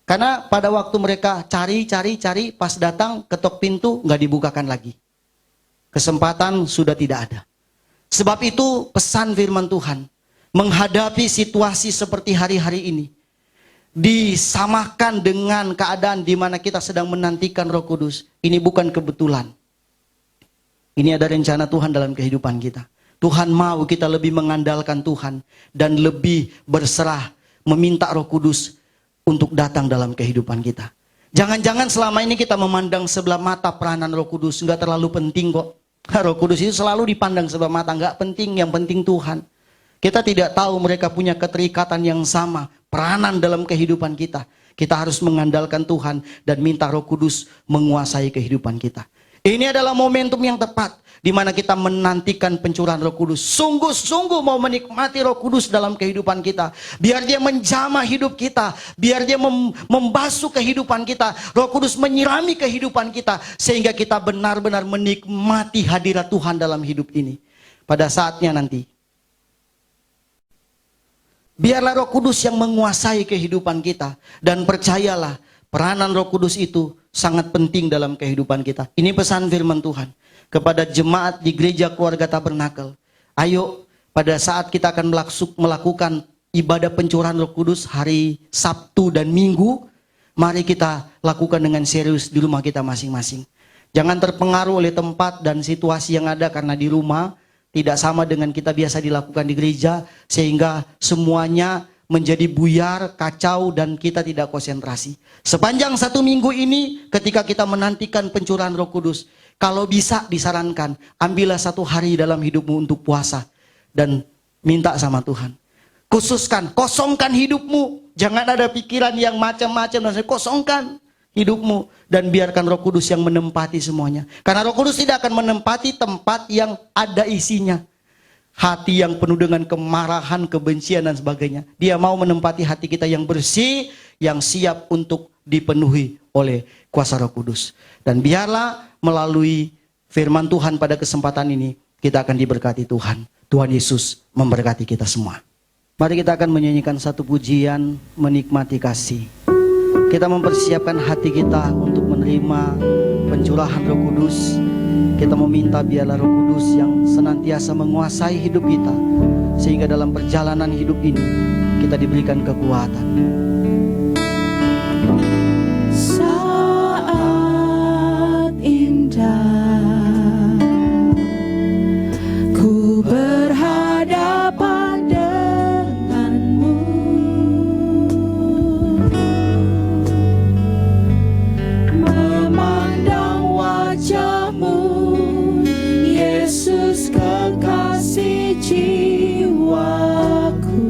Karena pada waktu mereka cari, pas datang ketok pintu nggak dibukakan lagi. Kesempatan sudah tidak ada. Sebab itu pesan firman Tuhan, menghadapi situasi seperti hari-hari ini, disamakan dengan keadaan di mana kita sedang menantikan Roh Kudus. Ini bukan kebetulan. Ini ada rencana Tuhan dalam kehidupan kita. Tuhan mau kita lebih mengandalkan Tuhan dan lebih berserah meminta Roh Kudus untuk datang dalam kehidupan kita. Jangan-jangan selama ini kita memandang sebelah mata peranan Roh Kudus, nggak terlalu penting kok. Roh Kudus itu selalu dipandang sebelah mata, nggak penting, yang penting Tuhan. Kita tidak tahu mereka punya keterikatan yang sama, peranan dalam kehidupan kita. Kita harus mengandalkan Tuhan dan minta Roh Kudus menguasai kehidupan kita. Ini adalah momentum yang tepat di mana kita menantikan pencurahan Roh Kudus. Sungguh-sungguh mau menikmati Roh Kudus dalam kehidupan kita. Biar dia menjamah hidup kita, biar dia membasuh kehidupan kita. Roh Kudus menyirami kehidupan kita sehingga kita benar-benar menikmati hadirat Tuhan dalam hidup ini. Pada saatnya nanti, biarlah Roh Kudus yang menguasai kehidupan kita. Dan percayalah, peranan Roh Kudus itu sangat penting dalam kehidupan kita. Ini pesan firman Tuhan kepada jemaat di gereja keluarga Tabernakel. Ayo, pada saat kita akan melakukan ibadah pencurahan Roh Kudus hari Sabtu dan Minggu, mari kita lakukan dengan serius di rumah kita masing-masing. Jangan terpengaruh oleh tempat dan situasi yang ada, karena di rumah tidak sama dengan kita biasa dilakukan di gereja, sehingga semuanya menjadi buyar, kacau, dan kita tidak konsentrasi. Sepanjang 1 minggu ini, ketika kita menantikan pencurahan Roh Kudus, kalau bisa disarankan, ambillah 1 hari dalam hidupmu untuk puasa. Dan minta sama Tuhan. Khususkan, kosongkan hidupmu. Jangan ada pikiran yang macam-macam. Dan kosongkan hidupmu. Dan biarkan Roh Kudus yang menempati semuanya. Karena Roh Kudus tidak akan menempati tempat yang ada isinya. Hati yang penuh dengan kemarahan, kebencian, dan sebagainya. Dia mau menempati hati kita yang bersih, yang siap untuk dipenuhi oleh kuasa Roh Kudus. Dan biarlah melalui firman Tuhan pada kesempatan ini, kita akan diberkati Tuhan. Tuhan Yesus memberkati kita semua. Mari kita akan menyanyikan satu pujian, menikmati kasih. Kita mempersiapkan hati kita untuk menerima pencurahan Roh Kudus. Kita meminta biarlah Roh Kudus yang senantiasa menguasai hidup kita, sehingga dalam perjalanan hidup ini kita diberikan kekuatan. Saat indah ku berhadapan denganmu, memandang wajahmu, Yesus kekasih jiwaku.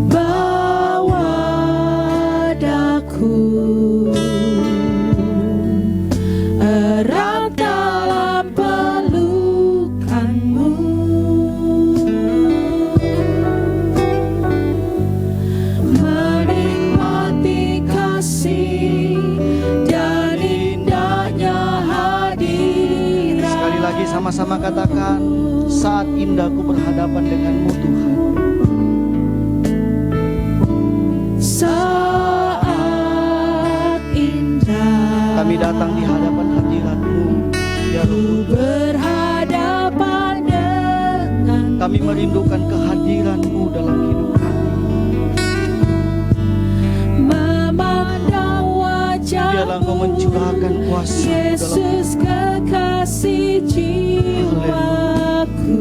Bawa daku erat dalam pelukanmu, menikmati kasih dan indahnya hadirat. Sekali lagi sama-sama katakan, saat indah ku berhadapan denganmu Tuhan. Saat indah Kami datang di hadapan hadirat-Mu, ya Roh ku Kudus. berhadapan dengan Kami merindukan kehadiran-Mu dalam hidup kami. memandang Biarlah Engkau wajahmu, mencurahkan kuasa dalam Yesus kekasih jiwaku.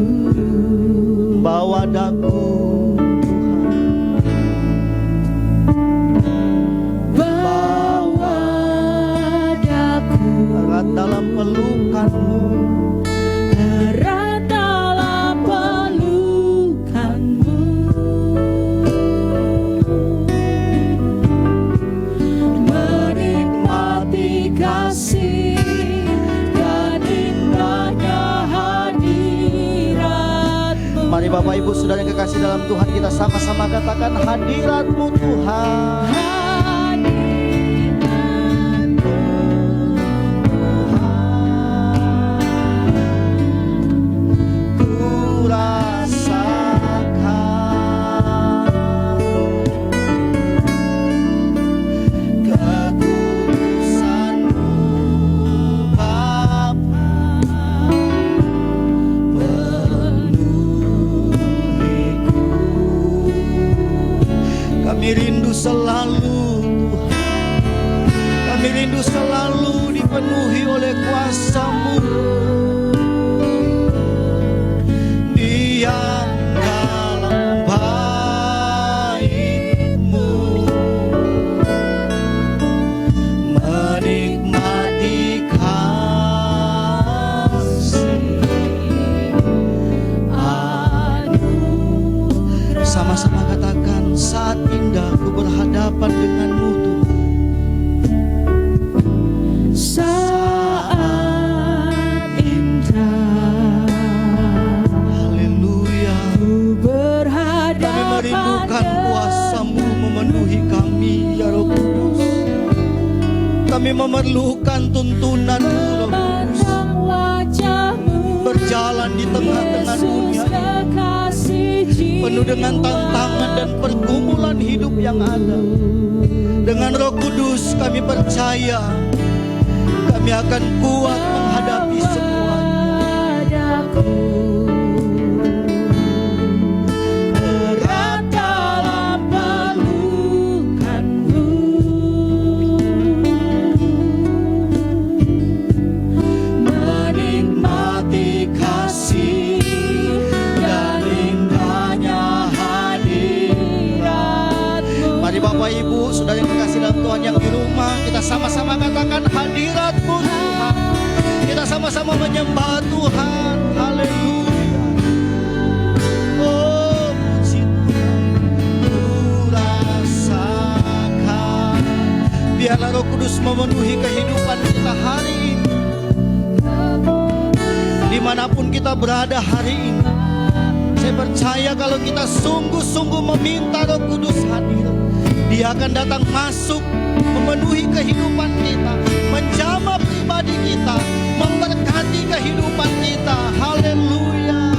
bawa daku erat dalam pelukanmu, erat dalam pelukanmu, menikmati kasih dan indahnya hadirat-Mu. Mari Bapak Ibu Saudara yang kekasih dalam Tuhan, kita sama-sama katakan hadirat-Mu Tuhan. Kami rindu selalu Tuhan, kami rindu selalu dipenuhi oleh kuasa-Mu. Diam dalam bait-Mu, menikmati kasih anugerah. Sama-sama katakan, saat indah ku berhadapan denganmu Tuhan. Saat indah, Haleluya. ku berhadapan Kami merindukan kuasa-Mu memenuhi kami ya Roh Kudus. Kami memerlukan tuntunan-Mu Roh Kudus, memandang wajah-Mu, berjalan di tengah-tengah dunia ini, penuh dengan tantangan dan pergumulan hidup yang ada. Dengan Roh Kudus kami percaya kami akan kuat menghadapi semuanya. Erat dalam pelukan-Mu, Menikmati kasih dan indahnya hadirat-Mu. Mari Bapak Ibu Saudara yang kekasih dalam Tuhan yang di rumah, kita sama-sama katakan hadirat-Mu Tuhan. Kita sama-sama menyembah Tuhan. Haleluya. Oh puji Tuhan, ku rasakan. Biarlah Roh Kudus memenuhi kehidupan kita hari ini. Dimanapun kita berada hari ini, saya percaya kalau kita sungguh-sungguh meminta Roh Kudus hadir, Dia akan datang masuk, memenuhi kehidupan kita, menjamah pribadi kita, memberkati kehidupan kita. Haleluya.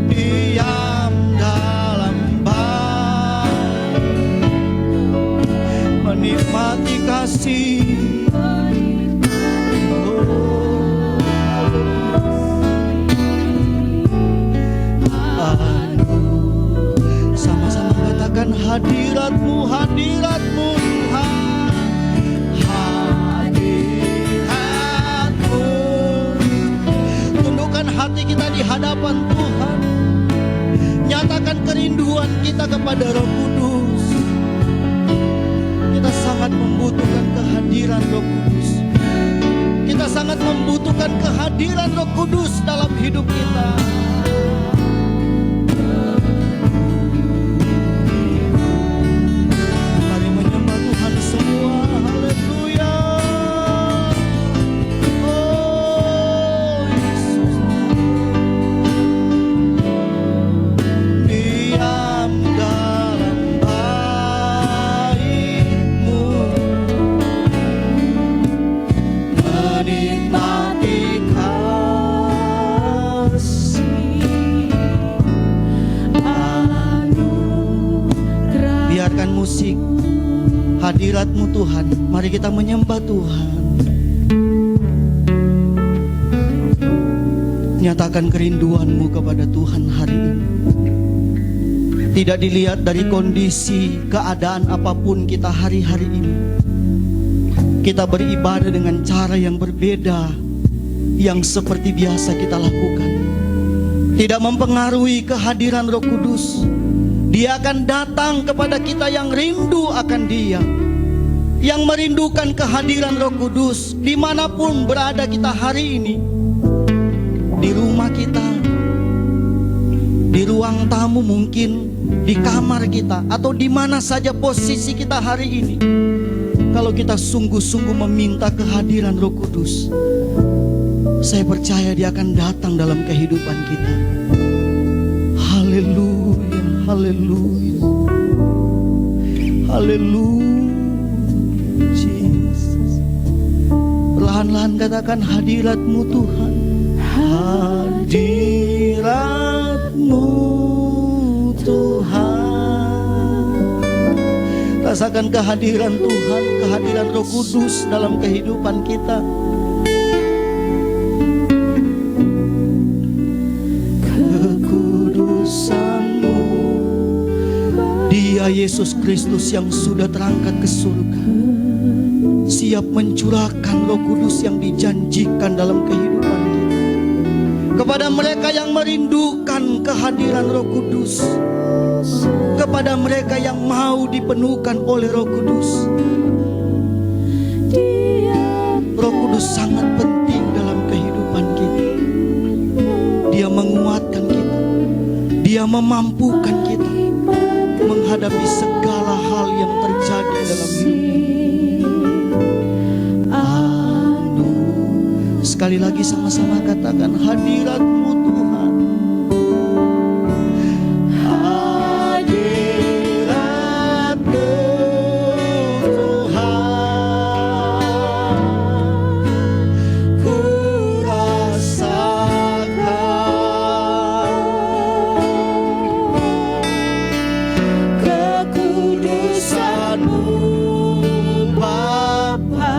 Diam dalam bait, menikmati kasih. Sama-sama katakan hadirat-Mu, hadirat-Mu Tuhan, hadirat-Mu. Tundukkan hati kita di hadapan Tuhan, nyatakan kerinduan kita kepada Roh Kudus. Kita sangat membutuhkan kehadiran Roh Kudus. Kita sangat membutuhkan kehadiran Roh Kudus dalam hidup kita. Mari menyembah Tuhan semua. Haleluya. Oh Yesus. Diam dalam bait-Mu, menikmati kasih anugerah. Biarkan musik hadirat-Mu Tuhan. Mari kita menyembah Tuhan. Nyatakan kerinduan-Mu kepada Tuhan hari ini. Tidak dilihat dari kondisi, keadaan apapun kita hari-hari ini. Kita beribadah dengan cara yang berbeda. yang seperti biasa kita lakukan. Tidak mempengaruhi kehadiran Roh Kudus. Dia akan datang kepada kita yang rindu akan Dia, yang merindukan kehadiran Roh Kudus. Dimanapun berada kita hari ini, di rumah kita, di ruang tamu mungkin, di kamar kita, atau di mana saja posisi kita hari ini. Kalau kita sungguh-sungguh meminta kehadiran Roh Kudus, saya percaya Dia akan datang dalam kehidupan kita. Haleluya, haleluya, haleluya, Jesus. Perlahan-lahan katakan, hadirat-Mu Tuhan. Hadirat-Mu Tuhan. Rasakan kehadiran Tuhan, kehadiran Roh Kudus dalam kehidupan kita. Kekudusan-Mu, Dia Yesus Kristus yang sudah terangkat ke surga, siap mencurahkan Roh Kudus yang dijanjikan dalam kehidupan kita kepada mereka yang merindukan kehadiran Roh Kudus, kepada mereka yang mau dipenuhkan oleh Roh Kudus. Roh Kudus sangat penting dalam kehidupan kita. Dia menguatkan kita, Dia memampukan kita menghadapi segala hal yang terjadi dalam hidup ini. Sekali lagi sama-sama katakan, hadirat-Mu Tuhan. Hadirat-Mu Tuhan, ku rasakan kekudusan-Mu Bapa.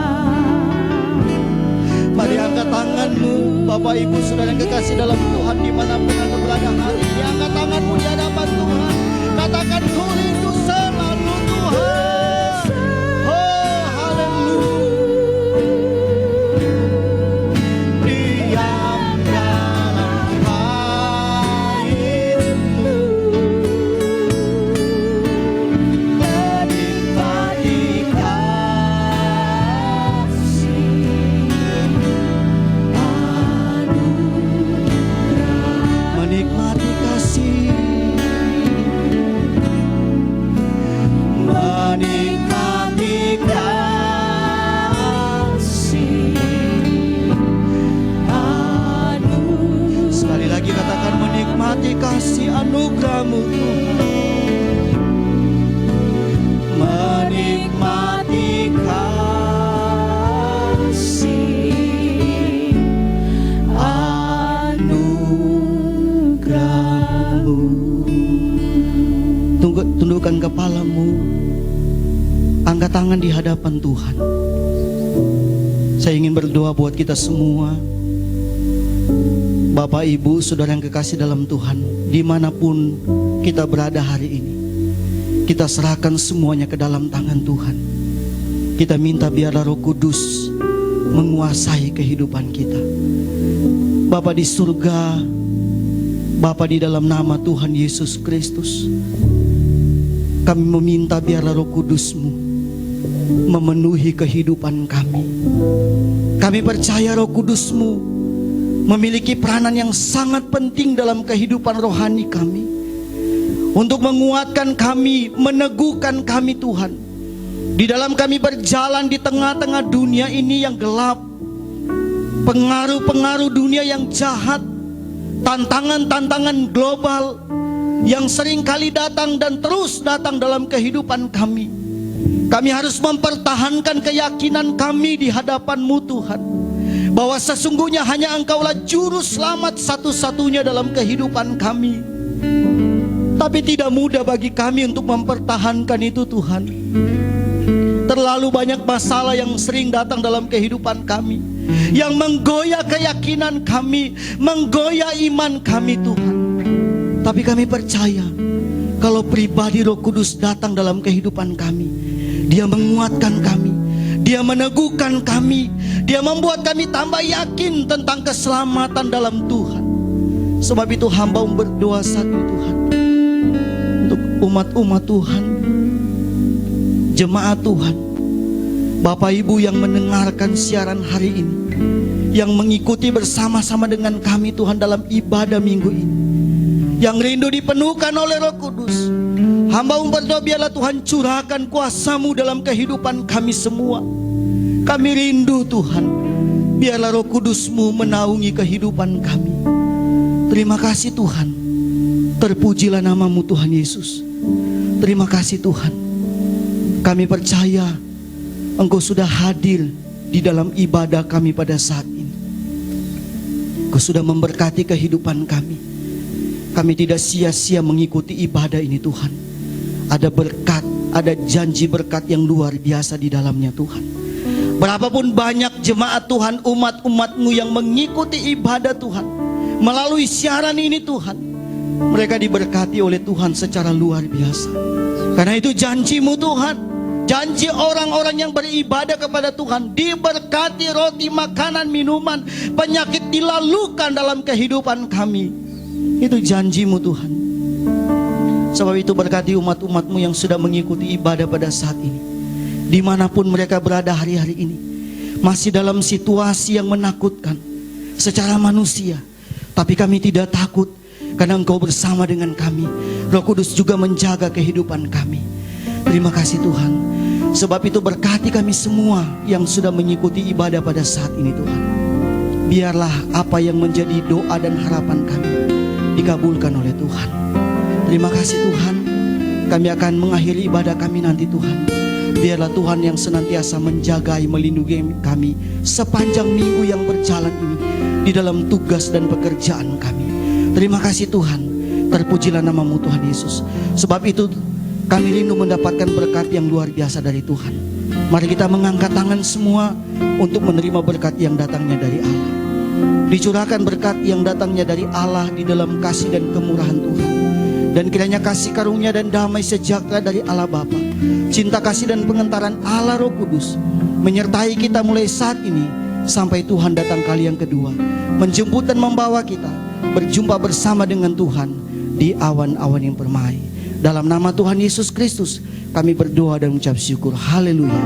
Mari angkat tanganmu, Bapak Ibu Saudara yang kekasih dalam Tuhan, dimanapun Anda berada hari ini. Angkat tanganmu di hadapan Tuhan, katakan, ku rindu selalu Tuhan. Oh haleluya. Diam dalam bait-Mu, menikmati menikmati kasih, menikmati kasih. Sekali lagi katakan, menikmati kasih anugerah-Mu Tuhan. Menikmati kasih anugerah-Mu. Tundukkan kepalamu, angkat tangan di hadapan Tuhan. Saya ingin berdoa buat kita semua. Bapak, Ibu, Saudara yang kekasih dalam Tuhan, dimanapun kita berada hari ini, kita serahkan semuanya ke dalam tangan Tuhan. Kita minta biarlah Roh Kudus menguasai kehidupan kita. Bapa di surga, Bapa, di dalam nama Tuhan Yesus Kristus, kami meminta biarlah Roh Kudus-Mu memenuhi kehidupan kami. Kami percaya Roh Kudus-Mu memiliki peranan yang sangat penting dalam kehidupan rohani kami, untuk menguatkan kami, meneguhkan kami Tuhan, di dalam kami berjalan di tengah-tengah dunia ini yang gelap, pengaruh-pengaruh dunia yang jahat, tantangan-tantangan global yang sering kali datang dan terus datang dalam kehidupan kami. Kami harus mempertahankan keyakinan kami di hadapan-Mu Tuhan, bahwa sesungguhnya hanya Engkaulah juru selamat satu-satunya dalam kehidupan kami. Tapi tidak mudah bagi kami untuk mempertahankan itu Tuhan. Terlalu banyak masalah yang sering datang dalam kehidupan kami, yang menggoyah keyakinan kami, menggoyah iman kami Tuhan. Tapi kami percaya, kalau pribadi Roh Kudus datang dalam kehidupan kami, Dia menguatkan kami, Dia meneguhkan kami. Dia membuat kami tambah yakin tentang keselamatan dalam Tuhan. Sebab itu hamba berdoa saat ini Tuhan, untuk umat-umat Tuhan, jemaat Tuhan, Bapak Ibu yang mendengarkan siaran hari ini, yang mengikuti bersama-sama dengan kami Tuhan dalam ibadah minggu ini, yang rindu dipenuhkan oleh Roh Kudus. Hamba berdoa biarlah Tuhan curahkan kuasa-Mu dalam kehidupan kami semua. Kami rindu Tuhan, biarlah Roh Kudus-Mu menaungi kehidupan kami. Terima kasih Tuhan. Terpujilah nama-Mu Tuhan Yesus. Terima kasih Tuhan. Kami percaya Engkau sudah hadir di dalam ibadah kami pada saat ini. Engkau sudah memberkati kehidupan kami. Kami tidak sia-sia mengikuti ibadah ini Tuhan. Ada berkat, ada janji berkat yang luar biasa di dalamnya Tuhan. Berapapun banyak jemaat Tuhan, umat-umat-Mu yang mengikuti ibadah Tuhan melalui siaran ini Tuhan, mereka diberkati oleh Tuhan secara luar biasa. Karena itu janji-Mu Tuhan, janji orang-orang yang beribadah kepada Tuhan diberkati roti, makanan, minuman, penyakit dilalukan dalam kehidupan kami. Itu janji-Mu Tuhan. Sebab itu berkati umat-umat-Mu yang sudah mengikuti ibadah pada saat ini, dimanapun mereka berada hari-hari ini, masih dalam situasi yang menakutkan secara manusia, tapi kami tidak takut karena Engkau bersama dengan kami. Roh Kudus juga menjaga kehidupan kami. Terima kasih Tuhan. Sebab itu berkati kami semua yang sudah mengikuti ibadah pada saat ini Tuhan. Biarlah apa yang menjadi doa dan harapan kami dikabulkan oleh Tuhan. Terima kasih Tuhan. Kami akan mengakhiri ibadah kami nanti Tuhan. Biarlah Tuhan yang senantiasa menjagai, melindungi kami sepanjang minggu yang berjalan ini di dalam tugas dan pekerjaan kami. Terima kasih Tuhan. Terpujilah nama-Mu Tuhan Yesus. Sebab itu kami rindu mendapatkan berkat yang luar biasa dari Tuhan. Mari kita mengangkat tangan semua untuk menerima berkat yang datangnya dari Allah. Dicurahkan berkat yang datangnya dari Allah di dalam kasih dan kemurahan Tuhan. Dan kiranya kasih karunia dan damai sejahtera dari Allah Bapa, cinta kasih dan pengentaran Allah Roh Kudus menyertai kita mulai saat ini sampai Tuhan datang kali yang kedua, menjemput dan membawa kita berjumpa bersama dengan Tuhan di awan-awan yang permai. Dalam nama Tuhan Yesus Kristus kami berdoa dan mengucap syukur. Haleluya.